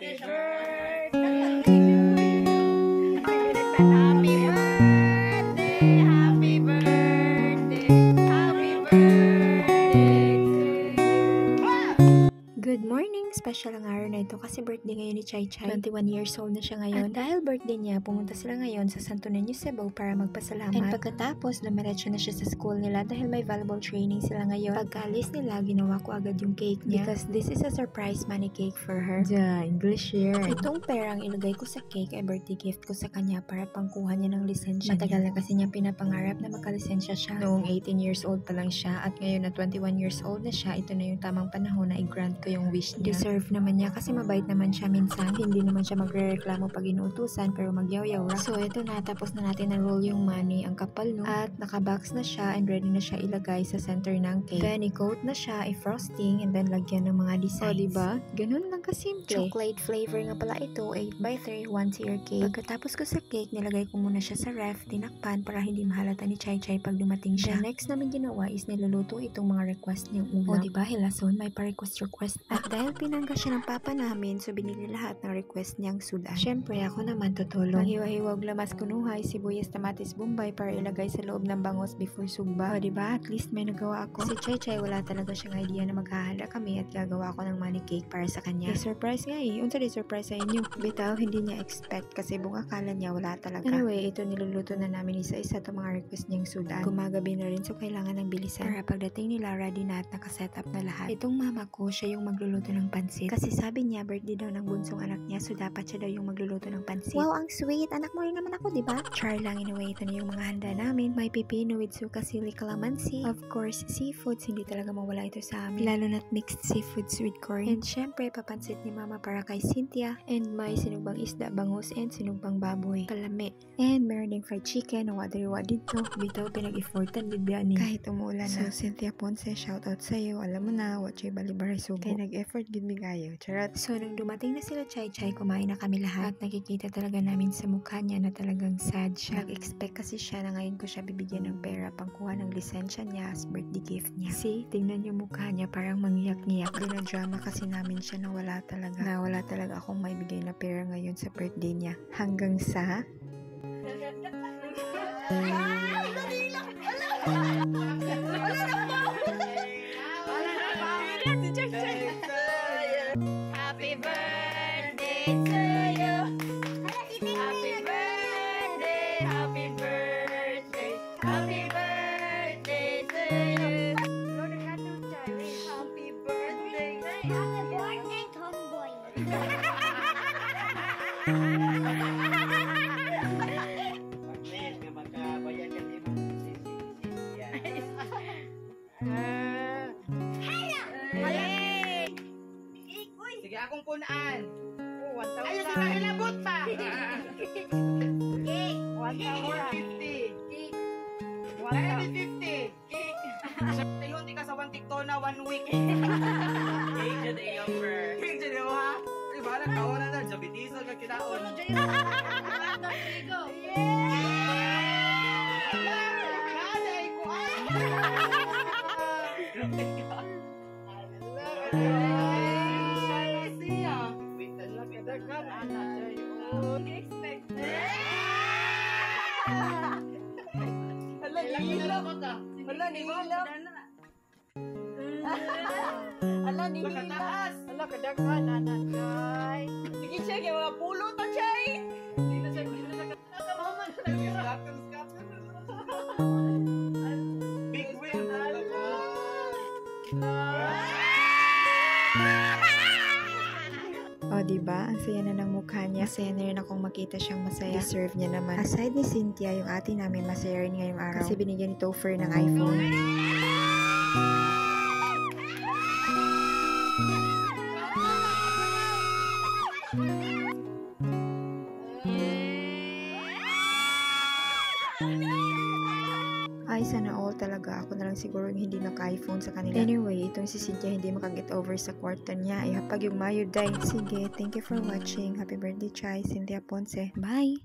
Happy birthday to you. Happy birthday, happy birthday, happy birthday to you. Good morning! Special ang araw na ito kasi birthday ngayon ni Chai Chai. 21 years old na siya ngayon. At dahil birthday niya, pumunta sila ngayon sa Santo Niño, Cebu para magpasalamat. And pagkatapos, lumiretso na siya sa school nila dahil may volleyball training sila ngayon. Pagkaalis nila, ginawa ko agad yung cake niya because this is a surprise money cake for her. English here. Itong perang ilagay ko sa cake ay birthday gift ko sa kanya para pangkuha niya ng lisensya niya. Matagal na kasi niya pinapangarap na magkalisensya siya. Noong 18 years old pa lang siya at ngayon na 21 years old na siya, ito na yung tamang panahon na i-grant ko yung wish niya. Deserve naman niya kasi mabait naman siya minsan. Hindi naman siya magre-reklamo pag inuutusan pero magyaw-yaw. So ito na, tapos na natin na-roll yung money. Ang kapal no? At nakabox na siya and ready na siya ilagay sa center ng cake. Then i-coat na siya, i-frosting and then lagyan ng mga designs. O diba? Ganun lang kasimple. Chocolate flavor nga pala ito, 8x3, 1-tier cake. Pagkatapos ko sa cake, nilagay ko muna siya sa ref, tinakpan para hindi mahalata ni Chai Chai pag dumating siya. The next namin ginawa is niluluto itong mga request niyang una. O diba, Hilason, may pa-request. At dahil pinangga siya ng papa namin, so binili lahat ng request niyang sudan. Syempre, ako naman tutulong. Maghiwa-hiwag lamas kunuhay, sibuyas, tamatis, bombay para ilagay sa loob ng bangos before sugba. O diba, at least may nagawa ako. Si Chai Chai, wala talaga siyang idea na maghahanda kami at gagawa ko ng money cake para sa kanya. Surprise nga eh. Unsa di surprise sa inyo? Bitaw, hindi niya expect kasi buong akala niya wala talaga. Anyway, ito niluluto na namin isa-isa itong mga request niyang sudan. Gumagabi na rin so kailangan ng bilisan. Para pagdating nila, ready na at nakaset up na lahat. Itong mama ko, siya yung magluluto ng pansit. Kasi sabi niya, birthday daw ng bunsong anak niya, so dapat siya daw yung magluluto ng pansit. Wow, ang sweet! Anak mo rin naman ako, diba? Char lang, anyway, ito na yung mga handa namin. May pipino with suka, sili, calamansi. Of course, seafoods, hindi talaga mawala ito sa amin. Lalo na't mixed seafoods with corn. And syempre, papansit ni mama para kay Cynthia. And may sinugbang isda, bangus, and sinugbang baboy. Kalami. And meron ding fried chicken, wadriwa dito. Bitaw, pinag-effortan din biyanin. Kahit umulan na. So, Cynthia Ponce, shout out sa'yo. Alam mo na, watchay balibaray subo. Kaya nag-effort din bigayo. Charot. So, nung dumating na sila Chai Chai, kumain na kami lahat. At nakikita talaga namin sa mukha niya na talagang sad siya. Nag-expect kasi siya na ngayon ko siya bibigyan ng pera pangkuha ng lisensya niya as birthday gift niya. See, tingnan yung mukha niya parang mangyak-ngiyak. Dinadrama kasi namin siya na wala talaga akong may bigay na pera ngayon sa birthday niya. Hanggang sa... Happy birthday to you. Happy birthday, happy birthday, happy birthday to you. Happy birthday. Happy birthday, tomboy. Sige, akong punaan. Ayun, sa ilabot pa. Cake. 150. 150. Tayon di ka sa 1 tikto na 1 week. Cake dyan ay offer. Cake dyan mo ha? Ay, bahala ka na na. Jabitisan ka kinaon. Ala ni Makataas. ala kadaghan nanay. Sige siya kay mga pulo ta chay. Hindi na siya Nakamaman Big win. O diba, ang saya na ng mukha niya. Masaya na rin akong makita siyang masaya. Deserve niya naman. Aside ni Cynthia, yung ate namin masaya rin ngayong araw. Kasi binigyan ni Topher ng iPhone. Ay, sana all talaga. Ako na lang siguro yung hindi naka-iPhone sa kanila. Anyway, itong si Cynthia hindi makaget over sa kwarto niya. Ihapag yung mayo day. Sige, thank you for watching. Happy birthday, Chai. Cynthia Ponce. Bye!